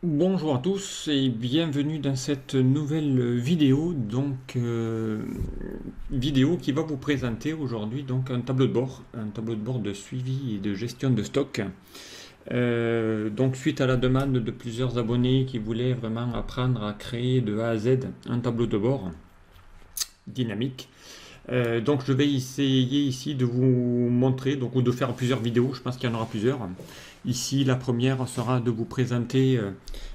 Bonjour à tous et bienvenue dans cette nouvelle vidéo, vidéo qui va vous présenter aujourd'hui un tableau de bord de suivi et de gestion de stock. Suite à la demande de plusieurs abonnés qui voulaient vraiment apprendre à créer de A à Z un tableau de bord dynamique. Je vais essayer ici de vous montrer, ou de faire plusieurs vidéos, je pense qu'il y en aura plusieurs. Ici, la première sera de vous présenter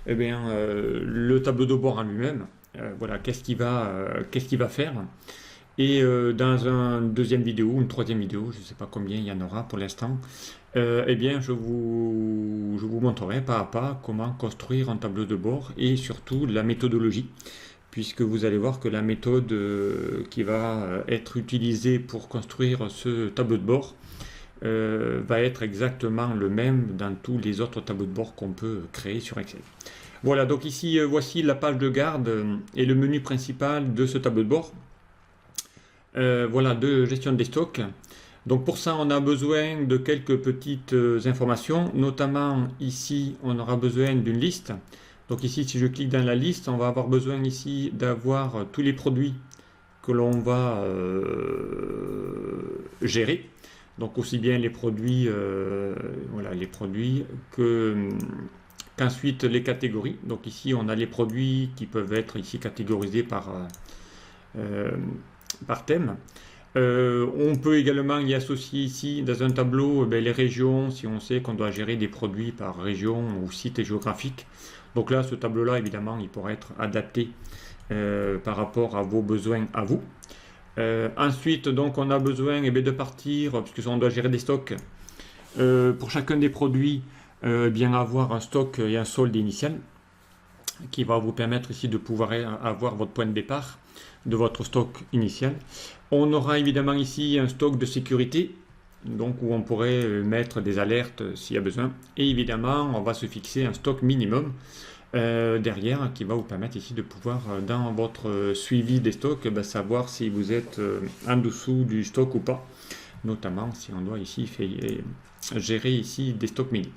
le tableau de bord en lui-même. Voilà, qu'est-ce qu'il va faire. Et dans une deuxième vidéo, une troisième vidéo, je ne sais pas combien il y en aura pour l'instant, je vous montrerai pas à pas comment construire un tableau de bord et surtout la méthodologie, puisque vous allez voir que la méthode qui va être utilisée pour construire ce tableau de bord va être exactement le même dans tous les autres tableaux de bord qu'on peut créer sur Excel. Voilà, donc ici, voici la page de garde et le menu principal de ce tableau de bord. Voilà, de gestion des stocks. Donc pour ça, on a besoin de quelques petites informations, notamment ici, on aura besoin d'une liste. Donc ici, si je clique dans la liste, on va avoir besoin ici d'avoir tous les produits que l'on va gérer. Donc aussi bien les produits, qu'ensuite les catégories. Donc ici, on a les produits qui peuvent être ici catégorisés par thème. On peut également y associer ici dans un tableau les régions, si on sait qu'on doit gérer des produits par région ou site géographique. Donc là, ce tableau-là, évidemment, il pourra être adapté par rapport à vos besoins à vous. Ensuite, donc, on a besoin de partir, puisque on doit gérer des stocks, pour chacun des produits, bien avoir un stock et un solde initial qui va vous permettre ici de pouvoir avoir votre point de départ de votre stock initial. On aura évidemment ici un stock de sécurité, donc où on pourrait mettre des alertes s'il y a besoin. Et évidemment, on va se fixer un stock minimum derrière qui va vous permettre ici de pouvoir, dans votre suivi des stocks, savoir si vous êtes en dessous du stock ou pas, notamment si on doit ici gérer ici des stocks mini.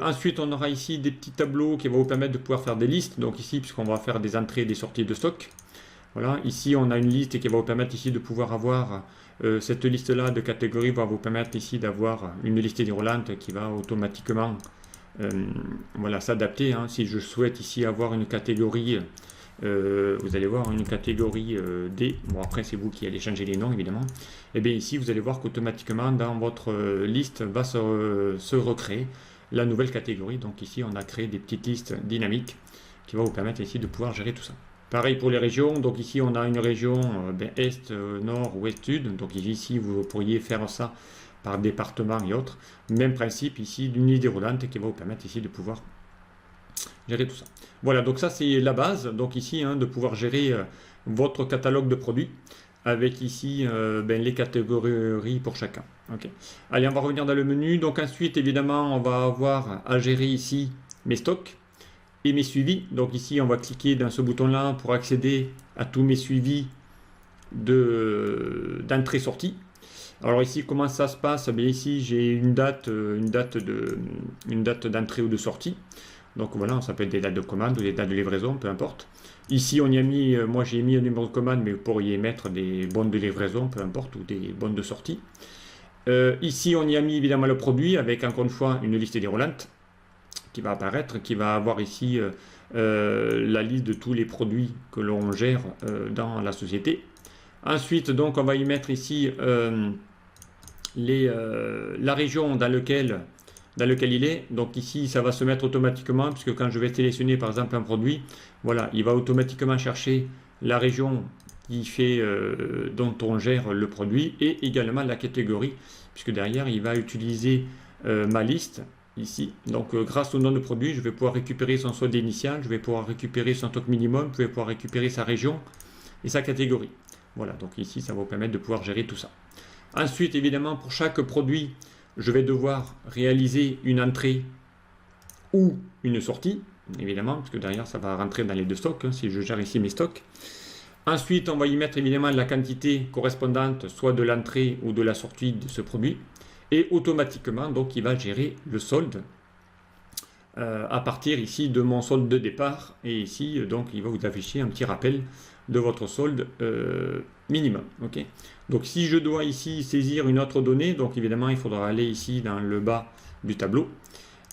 Ensuite, on aura ici des petits tableaux qui vont vous permettre de pouvoir faire des listes. Donc ici, puisqu'on va faire des entrées et des sorties de stock. Voilà, ici on a une liste qui va vous permettre ici de pouvoir avoir cette liste-là de catégories va vous permettre ici d'avoir une liste déroulante qui va automatiquement s'adapter. Si je souhaite ici avoir une catégorie, vous allez voir une catégorie D. Bon, après c'est vous qui allez changer les noms évidemment. Et bien ici vous allez voir qu'automatiquement dans votre liste va se recréer la nouvelle catégorie. Donc ici on a créé des petites listes dynamiques qui vont vous permettre ici de pouvoir gérer tout ça. Pareil pour les régions, donc ici on a une région Est, Nord, Ouest, Sud, donc ici vous pourriez faire ça par département et autres. Même principe ici d'une liste déroulante qui va vous permettre ici de pouvoir gérer tout ça. Voilà, donc ça c'est la base, donc ici de pouvoir gérer votre catalogue de produits avec ici les catégories pour chacun. Okay. Allez, on va revenir dans le menu, donc ensuite évidemment on va avoir à gérer ici mes stocks et mes suivis. Donc ici on va cliquer dans ce bouton là pour accéder à tous mes suivis d'entrée-sortie. Alors ici comment ça se passe? Bien ici j'ai une date d'entrée ou de sortie. Donc voilà, ça peut être des dates de commande ou des dates de livraison, peu importe. Ici on y a mis, moi j'ai mis un numéro de commande, mais vous pourriez mettre des bons de livraison, peu importe, ou des bons de sortie. Ici on y a mis évidemment le produit avec encore une fois une liste déroulante qui va apparaître, qui va avoir ici la liste de tous les produits que l'on gère dans la société. Ensuite, donc, on va y mettre ici la région dans laquelle il est. Donc ici, ça va se mettre automatiquement, puisque quand je vais sélectionner par exemple un produit, voilà, il va automatiquement chercher la région dont on gère le produit et également la catégorie, puisque derrière, il va utiliser ma liste ici. Donc grâce au nom de produit, je vais pouvoir récupérer son solde initial, je vais pouvoir récupérer son stock minimum, je vais pouvoir récupérer sa région et sa catégorie. Voilà, donc ici ça va vous permettre de pouvoir gérer tout ça. Ensuite, évidemment, pour chaque produit, je vais devoir réaliser une entrée ou une sortie, évidemment, parce que derrière ça va rentrer dans les deux stocks, si je gère ici mes stocks. Ensuite, on va y mettre évidemment la quantité correspondante, soit de l'entrée ou de la sortie de ce produit. Et automatiquement, donc, il va gérer le solde à partir ici de mon solde de départ. Et ici, donc, il va vous afficher un petit rappel de votre solde minimum. Ok. Donc, si je dois ici saisir une autre donnée, donc évidemment, il faudra aller ici dans le bas du tableau.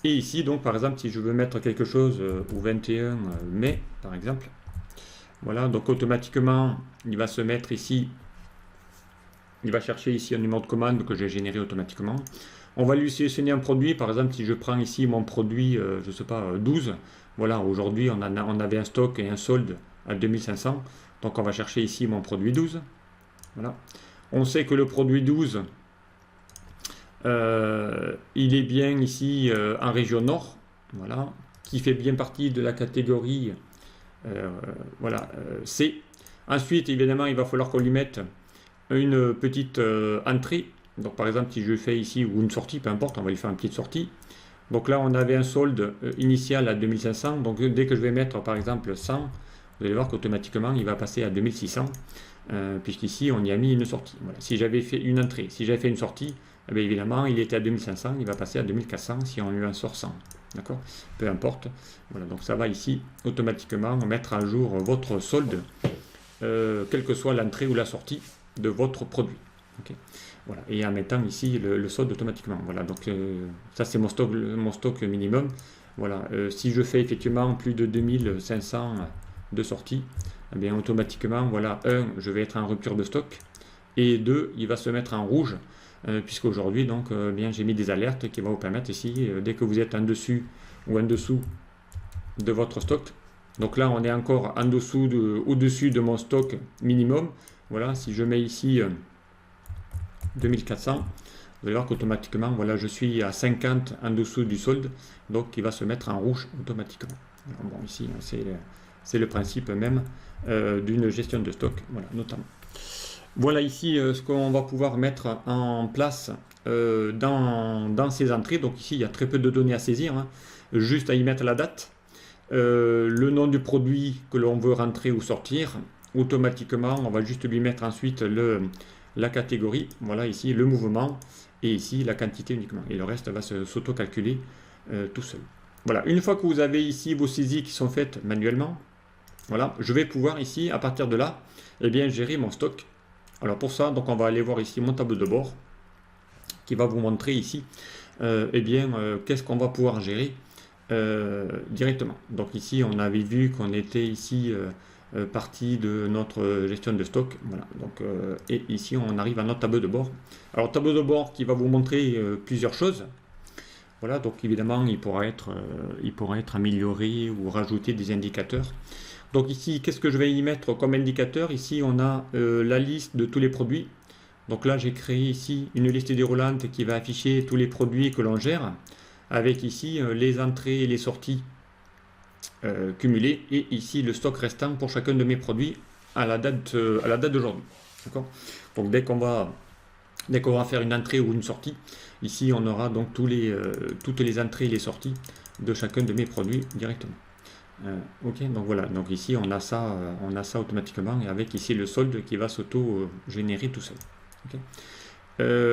Et ici, donc, par exemple, si je veux mettre quelque chose au 21 mai, par exemple, voilà, donc automatiquement, il va se mettre ici, il va chercher ici un numéro de commande que j'ai généré automatiquement. On va lui sélectionner un produit, par exemple, si je prends ici mon produit, je ne sais pas, 12, voilà, aujourd'hui on avait un stock et un solde à 2500, donc on va chercher ici mon produit 12, voilà. On sait que le produit 12, il est bien ici en région nord, voilà, qui fait bien partie de la catégorie voilà, C. Ensuite, évidemment, il va falloir qu'on lui mette une petite entrée. Donc, par exemple, si je fais ici, ou une sortie, peu importe, on va lui faire une petite sortie. Donc là, on avait un solde initial à 2500. Donc, dès que je vais mettre, par exemple, 100, vous allez voir qu'automatiquement, il va passer à 2600. Puisqu'ici, on y a mis une sortie. Voilà. Si j'avais fait une entrée, si j'avais fait une sortie, eh bien, évidemment, il était à 2500, il va passer à 2400 si on lui en sort 100. D'accord. Peu importe. Voilà, donc ça va ici automatiquement mettre à jour votre solde, quelle que soit l'entrée ou la sortie de votre produit. Okay. Voilà. Et en mettant ici le solde automatiquement. Voilà, donc ça c'est mon stock minimum. Voilà. Si je fais effectivement plus de 2500 de sorties, eh bien automatiquement, voilà, 1, je vais être en rupture de stock, et 2, il va se mettre en rouge. Puisqu'aujourd'hui, donc, bien, j'ai mis des alertes qui vont vous permettre ici, dès que vous êtes en dessus ou en dessous de votre stock. Donc là, on est encore en dessous au-dessus de mon stock minimum. Voilà, si je mets ici 2400, vous allez voir qu'automatiquement, voilà, je suis à 50 en dessous du solde, donc il va se mettre en rouge automatiquement. Alors, bon, ici, c'est le principe même d'une gestion de stock, voilà, notamment. Voilà ici ce qu'on va pouvoir mettre en place dans ces entrées. Donc ici, il y a très peu de données à saisir, hein. Juste à y mettre la date, le nom du produit que l'on veut rentrer ou sortir. Automatiquement, on va juste lui mettre ensuite la catégorie, voilà ici, le mouvement, et ici, la quantité uniquement. Et le reste va s'auto-calculer tout seul. Voilà, une fois que vous avez ici vos saisies qui sont faites manuellement, voilà, je vais pouvoir ici, à partir de là, eh bien, gérer mon stock. Alors pour ça, donc on va aller voir ici mon tableau de bord qui va vous montrer ici qu'est-ce qu'on va pouvoir gérer directement. Donc ici, on avait vu qu'on était ici partie de notre gestion de stock. Voilà. Donc, et ici, on arrive à notre tableau de bord. Alors tableau de bord qui va vous montrer plusieurs choses. Voilà, donc évidemment, il pourra être amélioré ou rajouter des indicateurs. Donc ici, qu'est-ce que je vais y mettre comme indicateur? Ici, on a la liste de tous les produits. Donc là, j'ai créé ici une liste déroulante qui va afficher tous les produits que l'on gère, avec ici les entrées et les sorties cumulées, et ici le stock restant pour chacun de mes produits à la date d'aujourd'hui. D'accord. Donc dès qu'on va faire une entrée ou une sortie, ici on aura donc toutes les entrées et les sorties de chacun de mes produits directement. Ok, donc voilà, donc ici on a ça automatiquement, et avec ici le solde qui va s'auto-générer tout seul. Okay.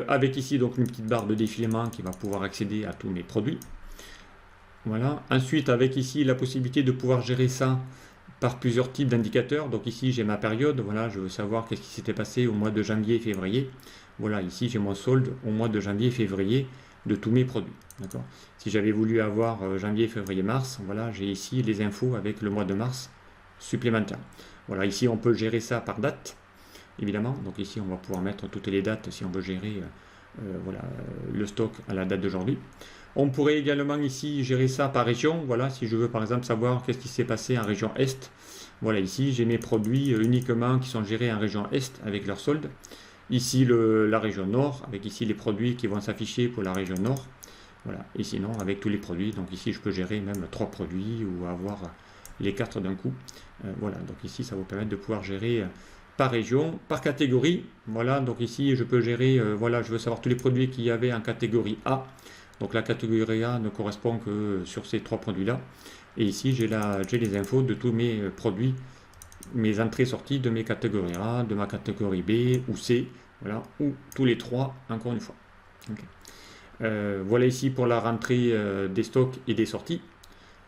Avec ici donc une petite barre de défilement qui va pouvoir accéder à tous mes produits. Voilà. Ensuite, avec ici la possibilité de pouvoir gérer ça par plusieurs types d'indicateurs. Donc ici j'ai ma période, voilà, je veux savoir qu'est-ce qui s'était passé au mois de janvier et février. Voilà, ici j'ai mon solde au mois de janvier et février de tous mes produits. D'accord. Si j'avais voulu avoir janvier, février, mars, voilà, j'ai ici les infos avec le mois de mars supplémentaire. Voilà, ici on peut gérer ça par date, évidemment. Donc ici on va pouvoir mettre toutes les dates si on veut gérer voilà, le stock à la date d'aujourd'hui. On pourrait également ici gérer ça par région. Voilà, si je veux par exemple savoir qu'est-ce qui s'est passé en région Est. Voilà, ici j'ai mes produits uniquement qui sont gérés en région Est avec leur solde. Ici la région Nord, avec ici les produits qui vont s'afficher pour la région Nord. Voilà, et sinon avec tous les produits. Donc ici je peux gérer même 3 produits ou avoir les 4 d'un coup. Voilà, donc ici ça va vous permettre de pouvoir gérer par région, par catégorie. Voilà, donc ici je peux gérer, voilà, je veux savoir tous les produits qu'il y avait en catégorie A. Donc la catégorie A ne correspond que sur ces 3 produits-là. Et ici j'ai les infos de tous mes produits, mes entrées-sorties de mes catégories A, de ma catégorie B ou C, voilà, ou tous les 3 encore une fois. Okay. Voilà ici pour la rentrée des stocks et des sorties.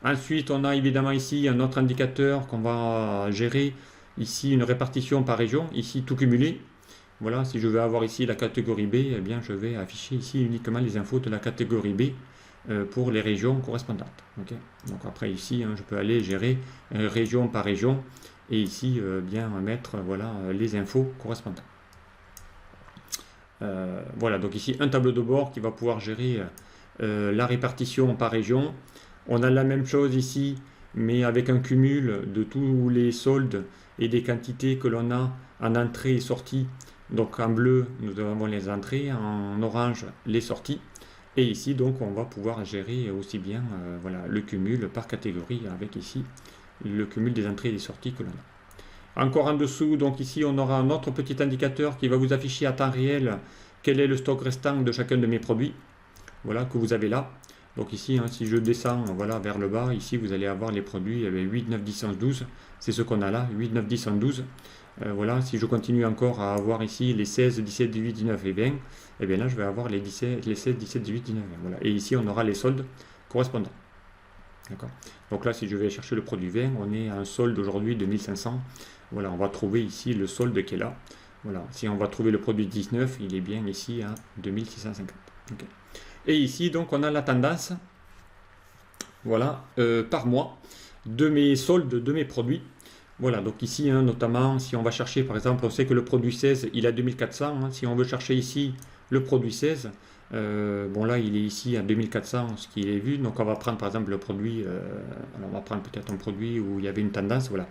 Ensuite, on a évidemment ici un autre indicateur qu'on va gérer. Ici, une répartition par région. Ici, tout cumulé. Voilà, si je veux avoir ici la catégorie B, eh bien, je vais afficher ici uniquement les infos de la catégorie B pour les régions correspondantes. Okay. Donc après ici, hein, je peux aller gérer région par région et ici bien mettre voilà, les infos correspondantes. Voilà, donc ici un tableau de bord qui va pouvoir gérer la répartition par région. On a la même chose ici, mais avec un cumul de tous les soldes et des quantités que l'on a en entrée et sortie. Donc en bleu, nous avons les entrées, en orange, les sorties. Et ici, donc, on va pouvoir gérer aussi bien voilà, le cumul par catégorie avec ici le cumul des entrées et des sorties que l'on a. Encore en dessous, donc ici, on aura un autre petit indicateur qui va vous afficher à temps réel quel est le stock restant de chacun de mes produits. Voilà, que vous avez là. Donc ici, hein, si je descends voilà, vers le bas, ici, vous allez avoir les produits 8, 9, 10, 11, 12. C'est ce qu'on a là, 8, 9, 10, 11, 12. Voilà, si je continue encore à avoir ici les 16, 17, 18, 19 et 20, et bien là je vais avoir les 16, 17, 18, 19, voilà. Et ici on aura les soldes correspondants. D'accord. Donc là si je vais chercher le produit 20, on est à un solde aujourd'hui de 1500. Voilà, on va trouver ici le solde qui est là. Voilà, si on va trouver le produit 19, il est bien ici à 2650. Okay. Et ici donc on a la tendance, voilà, par mois de mes soldes de mes produits. Voilà, donc ici, hein, notamment, si on va chercher, par exemple, on sait que le produit 16, il est à 2400. Hein, si on veut chercher ici le produit 16, bon là, il est ici à 2400, ce qui est vu. Donc on va prendre, par exemple, le produit, alors on va prendre peut-être un produit où il y avait une tendance, voilà.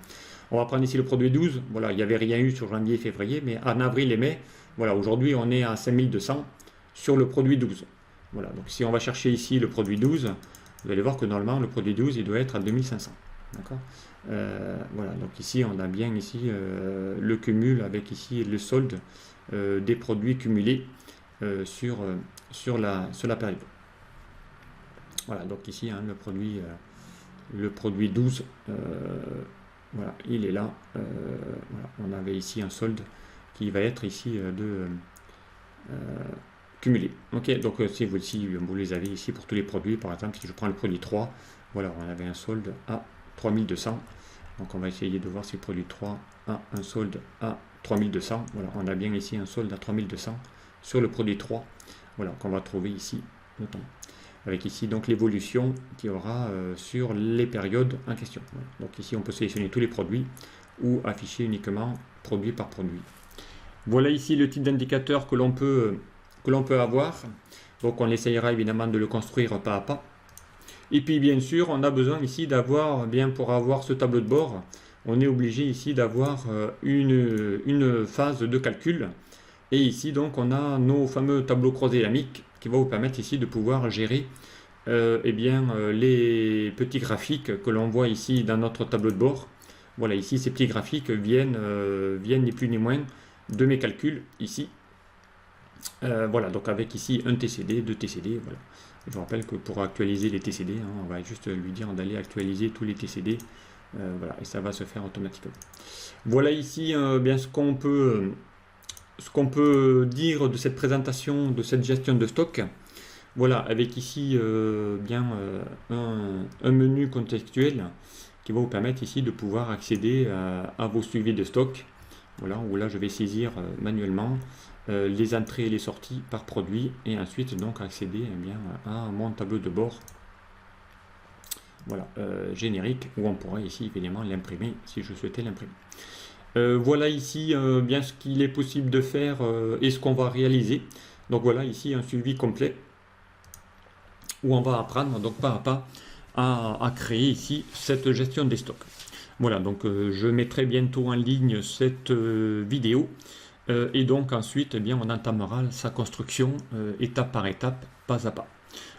On va prendre ici le produit 12, voilà, il n'y avait rien eu sur janvier et février, mais en avril et mai, voilà, aujourd'hui, on est à 5200 sur le produit 12. Voilà, donc si on va chercher ici le produit 12, vous allez voir que normalement, le produit 12, il doit être à 2500. D'accord. Voilà, donc ici on a bien ici le cumul avec ici le solde des produits cumulés sur la période. Voilà, donc ici hein, le produit 12, voilà, il est là. Voilà, on avait ici un solde qui va être ici cumulé. Ok, donc si vous les avez ici pour tous les produits, par exemple si je prends le produit 3, voilà, on avait un solde à 3200. Donc on va essayer de voir si le produit 3 a un solde à 3200. Voilà, on a bien ici un solde à 3200 sur le produit 3. Voilà, qu'on va trouver ici, notamment. Avec ici donc l'évolution qu'il y aura sur les périodes en question. Voilà. Donc ici on peut sélectionner tous les produits ou afficher uniquement produit par produit. Voilà ici le type d'indicateur que l'on peut avoir. Donc on essayera évidemment de le construire pas à pas. Et puis bien sûr, on a besoin ici d'avoir, bien pour avoir ce tableau de bord, on est obligé ici d'avoir une phase de calcul. Et ici donc on a nos fameux tableaux croisés dynamiques qui vont vous permettre ici de pouvoir gérer les petits graphiques que l'on voit ici dans notre tableau de bord. Voilà, ici ces petits graphiques viennent ni plus ni moins de mes calculs ici. Voilà, donc avec ici un TCD, deux TCD, voilà. Je vous rappelle que pour actualiser les TCD, hein, on va juste lui dire d'aller actualiser tous les TCD, voilà, et ça va se faire automatiquement. Voilà ici bien ce qu'on peut dire de cette présentation, de cette gestion de stock. Voilà, avec ici un menu contextuel qui va vous permettre ici de pouvoir accéder à vos suivis de stock. Voilà, où là je vais saisir manuellement les entrées et les sorties par produit et ensuite donc accéder à mon tableau de bord, voilà, générique, où on pourrait ici évidemment l'imprimer si je souhaitais l'imprimer. Voilà ici bien ce qu'il est possible de faire et ce qu'on va réaliser. Donc voilà ici un suivi complet où on va apprendre donc pas à pas à créer ici cette gestion des stocks. Voilà, donc je mettrai bientôt en ligne cette vidéo et donc ensuite eh bien, on entamera sa construction étape par étape, pas à pas.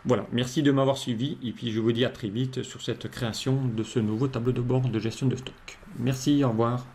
Voilà, merci de m'avoir suivi et puis je vous dis à très vite sur cette création de ce nouveau tableau de bord de gestion de stock. Merci, au revoir.